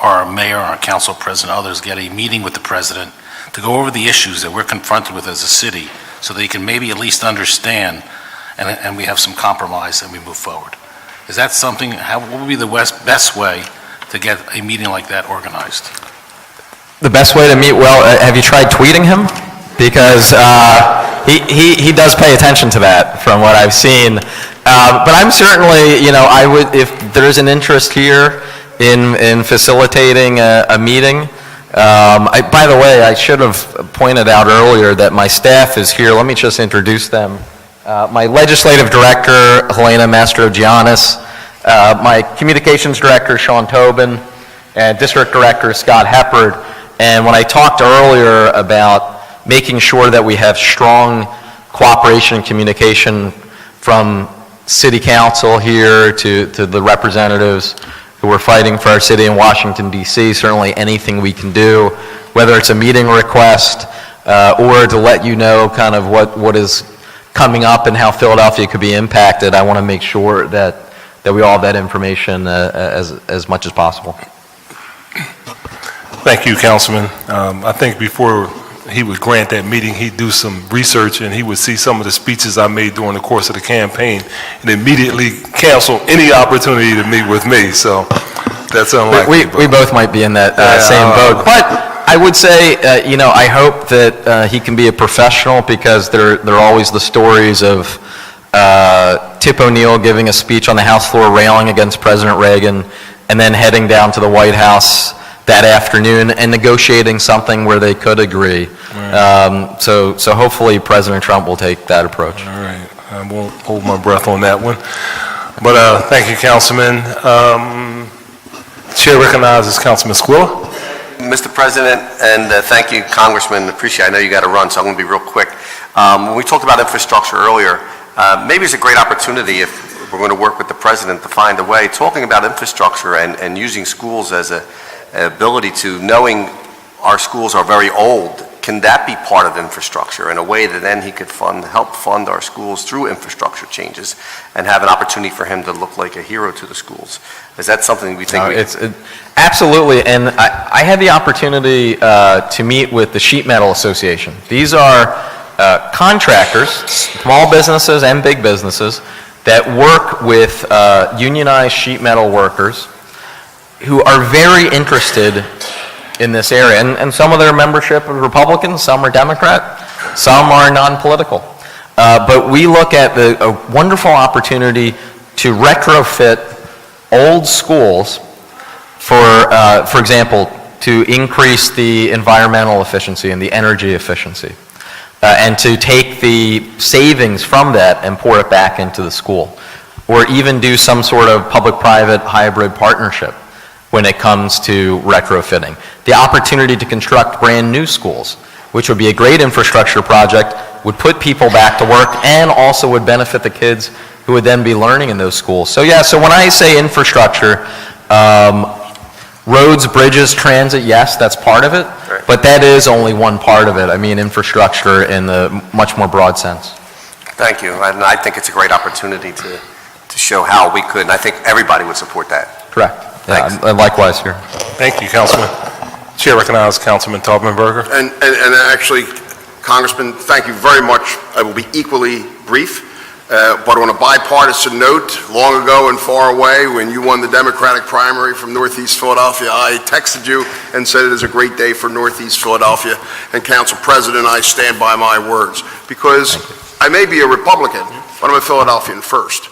Speaker 8: our mayor, our council president, others get a meeting with the president to go over the issues that we're confronted with as a city, so they can maybe at least understand, and we have some compromise and we move forward. Is that something, what would be the best way to get a meeting like that organized?
Speaker 2: The best way to meet, well, have you tried tweeting him? Because he does pay attention to that from what I've seen. But I'm certainly, I would, if there's an interest here in facilitating a meeting. By the way, I should have pointed out earlier that my staff is here. Let me just introduce them. My legislative director, Helena Mastrogiannis, my communications director, Sean Tobin, and district director, Scott Heppard. And when I talked earlier about making sure that we have strong cooperation and communication from city council here to the representatives who are fighting for our city in Washington, D.C., certainly anything we can do, whether it's a meeting request or to let you know kind of what is coming up and how Philadelphia could be impacted, I want to make sure that we all have that information as much as possible.
Speaker 1: Thank you, Councilman. I think before he would grant that meeting, he'd do some research and he would see some of the speeches I made during the course of the campaign and immediately cancel any opportunity to meet with me. So that's unlikely.
Speaker 2: We both might be in that same boat. But I would say, I hope that he can be a professional, because there are always the stories of Tip O'Neill giving a speech on the House floor railing against President Reagan and then heading down to the White House that afternoon and negotiating something where they could agree. Right. So hopefully President Trump will take that approach.
Speaker 1: All right. I won't hold my breath on that one. But thank you, Councilman. Chair recognizes Councilman Squilla.
Speaker 9: Mr. President, and thank you, Congressman. Appreciate it. I know you got to run, so I'm going to be real quick. When we talked about infrastructure earlier, maybe it's a great opportunity if we're going to work with the President to find a way, talking about infrastructure and using schools as an ability to, knowing our schools are very old, can that be part of infrastructure in a way that then he could help fund our schools through infrastructure changes and have an opportunity for him to look like a hero to the schools? Is that something we think
Speaker 2: absolutely, and I had the opportunity to meet with the Sheet Metal Association. These are contractors, small businesses and big businesses, that work with unionized sheet metal workers who are very interested in this area. And some of their membership are Republicans, some are Democrat, some are non-political. But we look at a wonderful opportunity to retrofit old schools for example, to increase the environmental efficiency and the energy efficiency, and to take the savings from that and pour it back into the school, or even do some sort of public-private hybrid partnership when it comes to retrofitting. The opportunity to construct brand new schools, which would be a great infrastructure project, would put people back to work and also would benefit the kids who would then be learning in those schools. So yeah, so when I say infrastructure, roads, bridges, transit, yes, that's part of it, right, but that is only one part of it. I mean infrastructure in the much more broad sense.
Speaker 9: Thank you, and I think it's a great opportunity to show how we could, and I think everybody would support that.
Speaker 2: Correct. Yeah, likewise here.
Speaker 1: Thank you, Councilman. Chair recognizes Councilman Taubenberger.
Speaker 10: And actually, Congressman, thank you very much. I will be equally brief. But on a bipartisan note, long ago and far away, when you won the Democratic primary from Northeast Philadelphia, I texted you and said it is a great day for Northeast Philadelphia. And Council President, I stand by my words, because I may be a Republican, but I'm a Philadelphian first.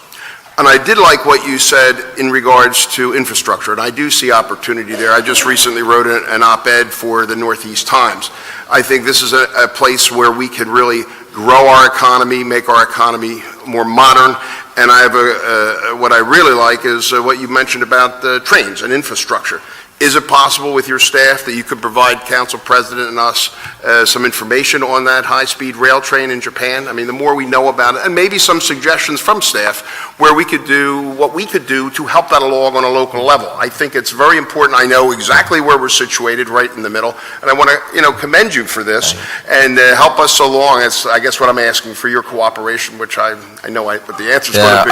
Speaker 10: And I did like what you said in regards to infrastructure, and I do see opportunity there. I just recently wrote an op-ed for the Northeast Times. I think this is a place where we could really grow our economy, make our economy more modern, and I have what I really like is what you mentioned about the trains and infrastructure. Is it possible with your staff that you could provide Council President and us some information on that high-speed rail train in Japan? I mean, the more we know about it, and maybe some suggestions from staff where we could do what we could do to help that along on a local level. I think it's very important. I know exactly where we're situated, right in the middle, and I want to, commend you for this and help us along. It's, I guess, what I'm asking for your cooperation, which I know what the answer's going to be.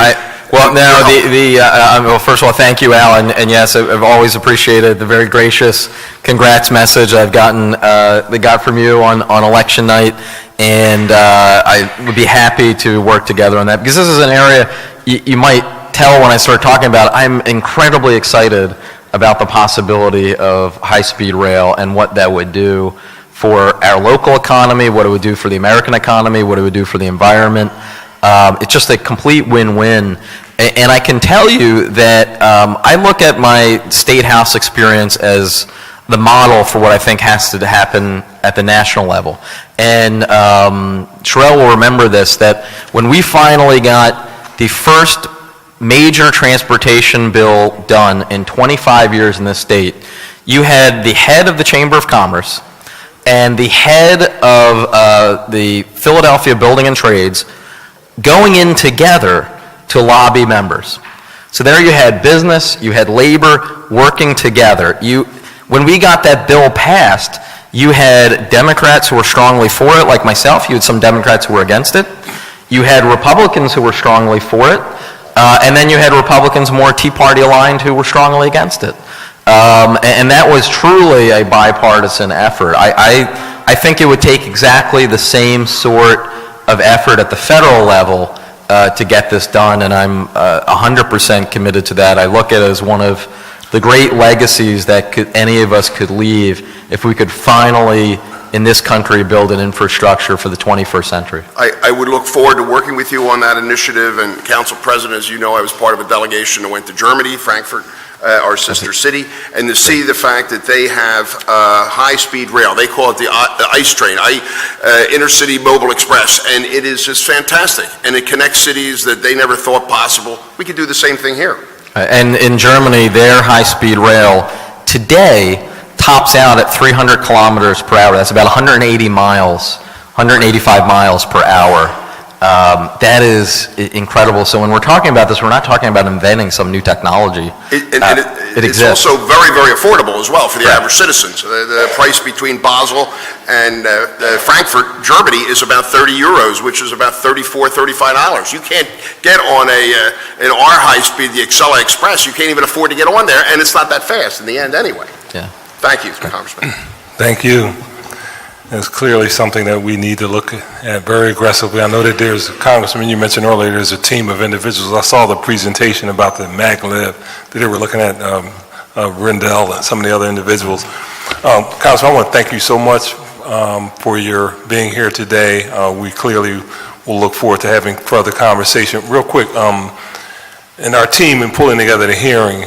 Speaker 2: Well, first of all, thank you, Al, and yes, I've always appreciated the very gracious congrats message I've got from you on election night, and I would be happy to work together on that, because this is an area you might tell when I started talking about it, I'm incredibly excited about the possibility of high-speed rail and what that would do for our local economy, what it would do for the American economy, what it would do for the environment. It's just a complete win-win. And I can tell you that I look at my State House experience as the model for what I think has to happen at the national level. And Sherelle will remember this, that when we finally got the first major transportation bill done in 25 years in this state, you had the head of the Chamber of Commerce and the head of the Philadelphia Building and Trades going in together to lobby members. So there you had business, you had labor working together. When we got that bill passed, you had Democrats who were strongly for it, like myself. You had some Democrats who were against it. You had Republicans who were strongly for it. And then you had Republicans more Tea Party aligned who were strongly against it. And that was truly a bipartisan effort. I think it would take exactly the same sort of effort at the federal level to get this done, and I'm 100% committed to that. I look at it as one of the great legacies that any of us could leave if we could finally, in this country, build an infrastructure for the 21st century.
Speaker 10: I would look forward to working with you on that initiative, and Council President, as you know, I was part of a delegation that went to Germany, Frankfurt, our sister city, and to see the fact that they have high-speed rail. They call it the ICE train, Intercity Mobile Express, and it is just fantastic. And it connects cities that they never thought possible. We could do the same thing here.
Speaker 2: And in Germany, their high-speed rail today tops out at 300 kilometers per hour. That's about 180 miles, 185 miles per hour. That is incredible. So when we're talking about this, we're not talking about inventing some new technology. It
Speaker 10: It's
Speaker 2: exists.
Speaker 10: also very, very affordable as well for the average citizen. So the price between Basel and Frankfurt, Germany, is about 30 euros, which is about $34, $35. You can't get on in our high speed, the Excella Express, you can't even afford to get on there, and it's not that fast in the end anyway.
Speaker 2: Yeah.
Speaker 10: Thank you, Congressman.
Speaker 1: Thank you. It's clearly something that we need to look at very aggressively. I know that there's, Congressman, you mentioned earlier, there's a team of individuals. I saw the presentation about the maglev that they were looking at, Rendell and some of the other individuals. Congressman, I want to thank you so much for your being here today. We clearly will look forward to having further conversation. Real quick, in our team in pulling together the hearing,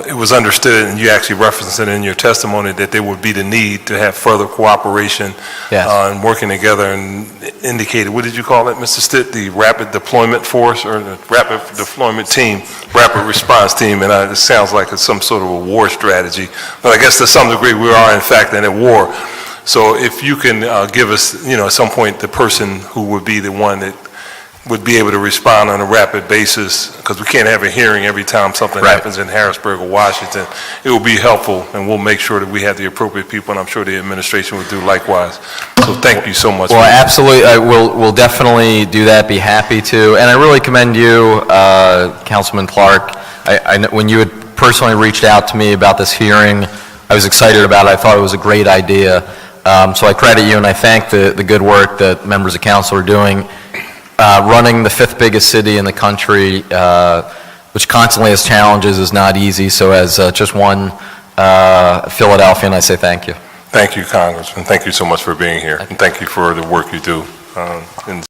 Speaker 1: it was understood, and you actually referenced it in your testimony, that there would be the need to have further cooperation and working together, and indicated, what did you call it, Mr. Stitt, the Rapid Deployment Force, or the Rapid Deployment Team, Rapid Response Team, and it sounds like it's some sort of a war strategy, but I guess to some degree we are in fact in a war. So if you can give us, at some point, the person who would be the one that would be able to respond on a rapid basis, because we can't have a hearing every time something happens in Harrisburg or Washington. It will be helpful, and we'll make sure that we have the appropriate people, and I'm sure the administration will do likewise. So thank you so much.
Speaker 2: Well, absolutely, we'll definitely do that, be happy to. And I really commend you, Councilman Clark. When you had personally reached out to me about this hearing, I was excited about it. I thought it was a great idea. So I credit you, and I thank the good work that members of council are doing. Running the fifth biggest city in the country, which constantly has challenges, is not easy. So as just one Philadelphian, I say thank you.
Speaker 1: Thank you, Congressman. Thank you so much for being here, and thank you for the work you do in